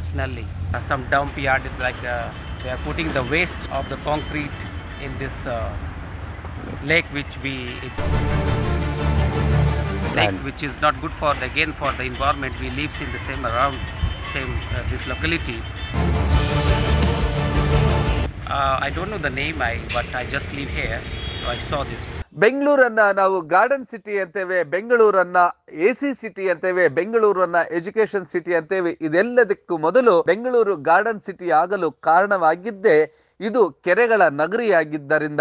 Calcinelli. Some dump yard is like they are putting the waste of the concrete in this lake, which which is not good for for the environment. We lives in the same this locality. I don't know the name, but I just live here, so I saw this. ಬೆಂಗಳೂರನ್ನ ನಾವು garden city ಅಂತೇವೆ, ಬೆಂಗಳೂರನ್ನ AC city ಅಂತೇವೆ, ಬೆಂಗಳೂರನ್ನ education city ಅಂತೇವೆ. ಇದೆಲ್ಲದಕ್ಕೂ ಮೊದಲು Bengaluru garden city ಆಗಲು ಕಾರಣವಾಗಿದ್ದೇ ಇದು ಕೆರೆಗಳ ನಗರಿಯಾಗಿದ್ದರಿಂದ.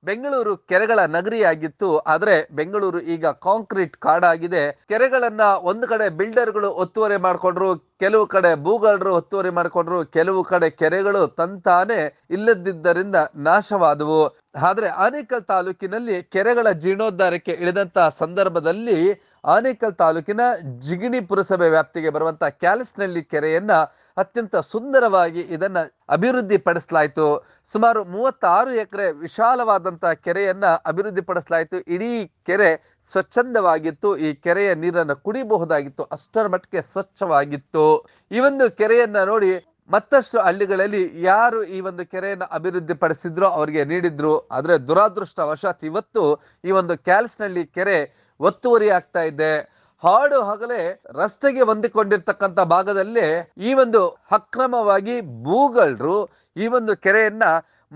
ಬೆಂಗಳೂರು ಕೆರೆಗಳ ನಗರಿಯಾಗಿತ್ತು, ಆದ್ರೆ ಬೆಂಗಳೂರು ಈಗ ಕಾಂಕ್ರೀಟ್ ಕಾಡಾಗಿದೆ. ಕೆರೆಗಳನ್ನ ಒಂದು ಕಡೆ ಬಿಲ್ಡರ್ಗಳು ಒತ್ತುವರಿ ಮಾಡ್ಕೊಂಡ್ರು, ಕೆಲವು ಕಡೆ ಭೂಗಳ್ಳರು ಒತ್ತುವರಿ ಮಾಡ್ಕೊಂಡ್ರು, ಕೆಲವು ಕಡೆ ಕೆರೆಗಳು ತಂತಾನೆ ಇಲ್ಲದಿದ್ದರಿಂದ ನಾಶವಾದವು. ಆದ್ರೆ ಆನೇಕಲ್ ತಾಲೂಕಿನಲ್ಲಿ ಕೆರೆಗಳ ಜೀರ್ಣೋದ್ಧಾರಕ್ಕೆ ಇಳಿದಂತ ಸಂದರ್ಭದಲ್ಲಿ ಆನೇಕಲ್ ತಾಲೂಕಿನ ಜಿಗಣಿ ಪುರಸಭೆ ವ್ಯಾಪ್ತಿಗೆ ಬರುವಂತ ಕ್ಯಾಲಸ್ನಹಳ್ಳಿ ಕೆರೆಯನ್ನ ಅತ್ಯಂತ ಸುಂದರವಾಗಿ ಇದನ್ನ ಅಭಿವೃದ್ಧಿ ಪಡಿಸಲಾಯಿತು. ಸುಮಾರು 36 ಎಕರೆ ವಿಶಾಲವಾದಂತ ಕೆರೆಯನ್ನ ಅಭಿವೃದ್ಧಿ ಪಡಿಸಲಾಯಿತು. ಇಡೀ ಕೆರೆ ಸ್ವಚ್ಛಂದವಾಗಿತ್ತು. ಈ ಕೆರೆಯ ನೀರನ್ನು ಕುಡಿಯಬಹುದಾಗಿತ್ತು, ಅಷ್ಟರ ಮಟ್ಟಿಗೆ ಸ್ವಚ್ಛವಾಗಿತ್ತು. ಈ ಒಂದು ಕೆರೆಯನ್ನ ನೋಡಿ ಮತ್ತಷ್ಟು ಹಳ್ಳಿಗಳಲ್ಲಿ ಯಾರು ಈ ಒಂದು ಕೆರೆಯನ್ನು ಅಭಿವೃದ್ಧಿ ಪಡಿಸಿದ್ರು ಅವರಿಗೆ ನೀಡಿದ್ರು. ಆದ್ರೆ ದುರಾದೃಷ್ಟವಶಾತ್ ಇವತ್ತು ಈ ಒಂದು ಕ್ಯಾಲಸ್ನಹಳ್ಳಿ ಕೆರೆ ಒತ್ತುವರಿ ಆಗ್ತಾ ಇದೆ. ಹಾಡು ಹಗಲೇ ರಸ್ತೆಗೆ ಹೊಂದಿಕೊಂಡಿರ್ತಕ್ಕಂಥ ಭಾಗದಲ್ಲಿ ಈ ಒಂದು ಅಕ್ರಮವಾಗಿ ಭೂಗಳ್ಳರು ಈ ಒಂದು ಕೆರೆಯನ್ನ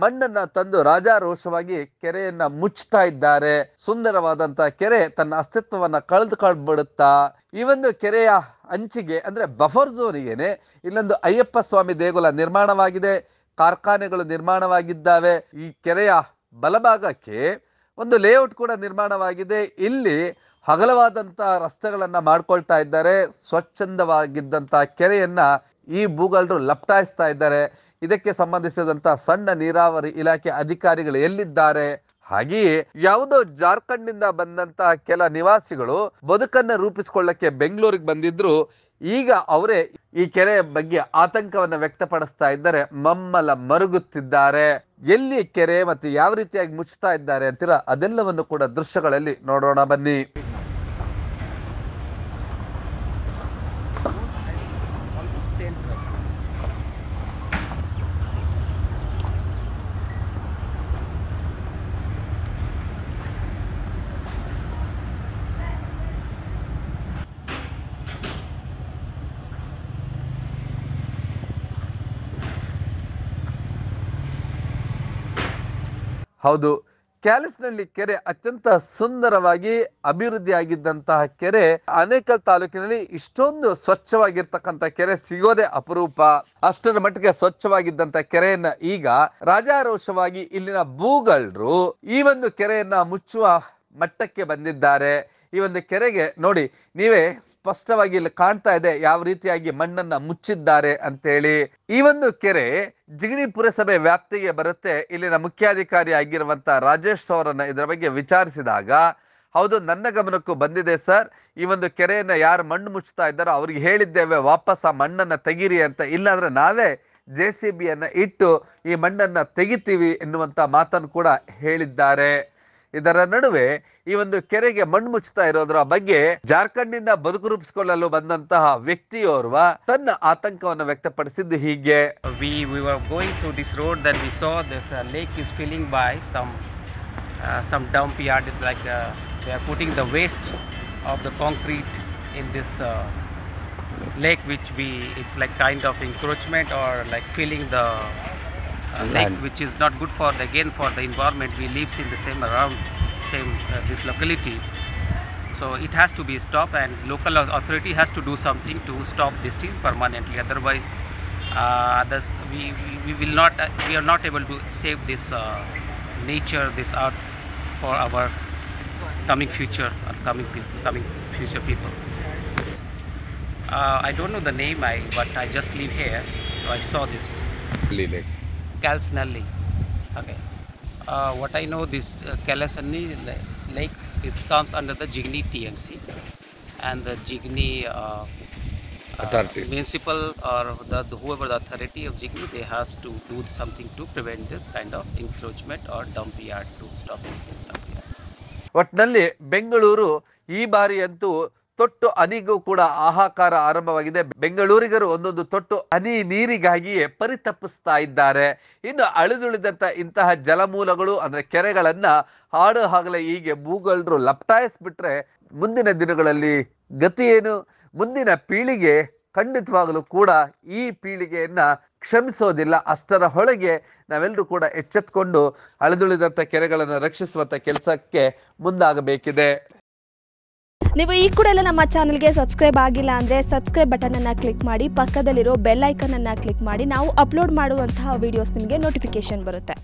ಮಣ್ಣನ್ನ ತಂದು ರಾಜಾರೋಷವಾಗಿ ಕೆರೆಯನ್ನ ಮುಚ್ತಾ ಇದ್ದಾರೆ. ಸುಂದರವಾದಂತ ಕೆರೆ ತನ್ನ ಅಸ್ತಿತ್ವವನ್ನ ಕಳೆದುಕೊಂಡ್ಬಿಡುತ್ತಾ. ಈ ಒಂದು ಕೆರೆಯ ಅಂಚಿಗೆ ಅಂದ್ರೆ ಬಫರ್ ಝೋನಿಗೆನೆ ಇಲ್ಲೊಂದು ಅಯ್ಯಪ್ಪ ಸ್ವಾಮಿ ದೇಗುಲ ನಿರ್ಮಾಣವಾಗಿದೆ, ಕಾರ್ಖಾನೆಗಳು ನಿರ್ಮಾಣವಾಗಿದ್ದಾವೆ. ಈ ಕೆರೆಯ ಬಲಭಾಗಕ್ಕೆ ಒಂದು ಲೇಔಟ್ ಕೂಡ ನಿರ್ಮಾಣವಾಗಿದೆ. ಇಲ್ಲಿ ಅಗಲವಾದಂತ ರಸ್ತೆಗಳನ್ನ ಮಾಡ್ಕೊಳ್ತಾ ಇದ್ದಾರೆ. ಸ್ವಚ್ಛಂದವಾಗಿದ್ದಂತ ಕೆರೆಯನ್ನ ಈ ಭೂಗಳ್ಳರು ಲಪ್ಟಾಯಿಸ್ತಾ ಇದ್ದಾರೆ. ಇದಕ್ಕೆ ಸಂಬಂಧಿಸಿದಂತ ಸಣ್ಣ ನೀರಾವರಿ ಇಲಾಖೆ ಅಧಿಕಾರಿಗಳು ಎಲ್ಲಿದ್ದಾರೆ? ಹಾಗೆಯೇ ಯಾವುದೋ ಜಾರ್ಖಂಡ್ ನಿಂದ ಬಂದಂತ ಕೆಲ ನಿವಾಸಿಗಳು ಬದುಕನ್ನ ರೂಪಿಸಿಕೊಳ್ಳಕ್ಕೆ ಬೆಂಗಳೂರಿಗೆ ಬಂದಿದ್ರು. ಈಗ ಅವರೇ ಈ ಕೆರೆಯ ಬಗ್ಗೆ ಆತಂಕವನ್ನ ವ್ಯಕ್ತಪಡಿಸ್ತಾ ಇದ್ದಾರೆ, ಮಮ್ಮಲ ಮರುಗುತ್ತಿದ್ದಾರೆ. ಎಲ್ಲಿ ಕೆರೆ ಮತ್ತು ಯಾವ ರೀತಿಯಾಗಿ ಮುಚ್ತಾ ಇದ್ದಾರೆ ಅಂತೀರಾ, ಅದೆಲ್ಲವನ್ನು ಕೂಡ ದೃಶ್ಯಗಳಲ್ಲಿ ನೋಡೋಣ ಬನ್ನಿ. ಹೌದು, ಕ್ಯಾಲಸ್ನಹಳ್ಳಿ ಕೆರೆ ಅತ್ಯಂತ ಸುಂದರವಾಗಿ ಅಭಿವೃದ್ಧಿ ಆಗಿದ್ದಂತಹ ಕೆರೆ. ಆನೇಕಲ್ ತಾಲೂಕಿನಲ್ಲಿ ಇಷ್ಟೊಂದು ಸ್ವಚ್ಛವಾಗಿರ್ತಕ್ಕಂಥ ಕೆರೆ ಸಿಗೋದೇ ಅಪರೂಪ. ಅಷ್ಟರ ಮಟ್ಟಿಗೆ ಸ್ವಚ್ಛವಾಗಿದ್ದಂತ ಕೆರೆಯನ್ನ ಈಗ ರಾಜಾರೋಷವಾಗಿ ಇಲ್ಲಿನ ಭೂಗಳ್ಳರು ಈ ಒಂದು ಕೆರೆಯನ್ನ ಮುಚ್ಚುವ ಮಟ್ಟಕ್ಕೆ ಬಂದಿದ್ದಾರೆ. ಈ ಒಂದು ಕೆರೆಗೆ ನೋಡಿ, ನೀವೇ ಸ್ಪಷ್ಟವಾಗಿ ಇಲ್ಲಿ ಕಾಣ್ತಾ ಇದೆ ಯಾವ ರೀತಿಯಾಗಿ ಮಣ್ಣನ್ನ ಮುಚ್ಚಿದ್ದಾರೆ ಅಂತೇಳಿ. ಈ ಒಂದು ಕೆರೆ ಜಿಗಣಿ ಪುರಸಭೆ ವ್ಯಾಪ್ತಿಗೆ ಬರುತ್ತೆ. ಇಲ್ಲಿನ ಮುಖ್ಯಾಧಿಕಾರಿ ಆಗಿರುವಂತ ರಾಜೇಶ್ ಅವರನ್ನ ಇದರ ಬಗ್ಗೆ ವಿಚಾರಿಸಿದಾಗ, ಹೌದು, ನನ್ನ ಗಮನಕ್ಕೂ ಬಂದಿದೆ ಸರ್, ಈ ಒಂದು ಕೆರೆಯನ್ನ ಯಾರು ಮಣ್ಣು ಮುಚ್ತಾ ಇದ್ದಾರೋ ಅವ್ರಿಗೆ ಹೇಳಿದ್ದೇವೆ ವಾಪಸ್ ಆ ಮಣ್ಣನ್ನ ತೆಗೀರಿ ಅಂತ, ಇಲ್ಲಾಂದ್ರೆ ನಾವೇ JCBಯನ್ನ ಇಟ್ಟು ಈ ಮಣ್ಣನ್ನ ತೆಗಿತೀವಿ ಎನ್ನುವಂತ ಮಾತನ್ನು ಕೂಡ ಹೇಳಿದ್ದಾರೆ. ಇದರ ನಡುವೆ ಈ ಒಂದು ಕೆರೆಗೆ ಮಣ್ಣು ಮುಚ್ಚುತ್ತಾ ಇರೋದ್ರ ಬಗ್ಗೆ ಜಾರ್ಖಂಡ್ ನಿಂದ ಬದುಕು ರೂಪಿಸಿಕೊಳ್ಳಲು ಬಂದಂತಹ ವ್ಯಕ್ತಿಯೋರ್ವ ತನ್ನ ಆತಂಕವನ್ನು ವ್ಯಕ್ತಪಡಿಸಿದ್ದು ಹೀಗೆ. We were going through this road, then we saw this lake is filling by some dump yard is like they are putting the waste of the concrete in this lake, which it's like kind of encroachment or like filling the lake, which is not good for the environment. We lives in the same this locality, so it has to be stopped, and local authority has to do something to stop this thing permanently. Otherwise we are not able to save this nature, this earth for our coming future or coming future people. I don't know the name, but I just live here, so I saw this Calcinelli. Okay. What I know, this Calcinelli lake, it comes under the Jigni TMC, and the Jigni municipal or whoever the authority of Jigni, they have to do something to prevent this kind of encroachment or dump yard, to stop this dump yard. ಒಟ್ಟಿನಲ್ಲಿ ಬೆಂಗಳೂರು ಈ ಬಾರಿ ಅಂತೂ ತೊಟ್ಟು ಹನಿಗೂ ಕೂಡ ಹಾಹಾಕಾರ ಆರಂಭವಾಗಿದೆ. ಬೆಂಗಳೂರಿಗರು ಒಂದೊಂದು ತೊಟ್ಟು ಹನಿ ನೀರಿಗಾಗಿಯೇ ಪರಿತಪಿಸ್ತಾ ಇದ್ದಾರೆ. ಇನ್ನು ಅಳಿದುಳಿದಂತ ಇಂತಹ ಜಲಮೂಲಗಳು ಅಂದ್ರೆ ಕೆರೆಗಳನ್ನ ಹಾಡು ಹಾಗಲೇ ಹೀಗೆ ಮೂಗಲ್ರು ಲಪಟಾಯಿಸ್ಬಿಟ್ರೆ ಮುಂದಿನ ದಿನಗಳಲ್ಲಿ ಗತಿ ಏನು? ಮುಂದಿನ ಪೀಳಿಗೆ ಖಂಡಿತವಾಗಲೂ ಕೂಡ ಈ ಪೀಳಿಗೆಯನ್ನ ಕ್ಷಮಿಸೋದಿಲ್ಲ. ಅಷ್ಟರ ಹೊಳಗೆ ನಾವೆಲ್ಲರೂ ಕೂಡ ಎಚ್ಚೆತ್ಕೊಂಡು ಅಳಿದುಳಿದಂಥ ಕೆರೆಗಳನ್ನು ರಕ್ಷಿಸುವಂಥ ಕೆಲಸಕ್ಕೆ ಮುಂದಾಗಬೇಕಿದೆ. ನೀವು ಈ ಕೂಡ ಎಲ್ಲ ನಮ್ಮ ಚಾನಲ್ಗೆ ಸಬ್ಸ್ಕ್ರೈಬ್ ಆಗಿಲ್ಲ ಅಂದರೆ ಸಬ್ಸ್ಕ್ರೈಬ್ ಬಟನನ್ನು ಕ್ಲಿಕ್ ಮಾಡಿ, ಪಕ್ಕದಲ್ಲಿರೋ ಬೆಲ್ ಐಕನನ್ನು ಕ್ಲಿಕ್ ಮಾಡಿ. ನಾವು ಅಪ್ಲೋಡ್ ಮಾಡುವಂತಹ ವೀಡಿಯೋಸ್ ನಿಮಗೆ ನೋಟಿಫಿಕೇಶನ್ ಬರುತ್ತೆ.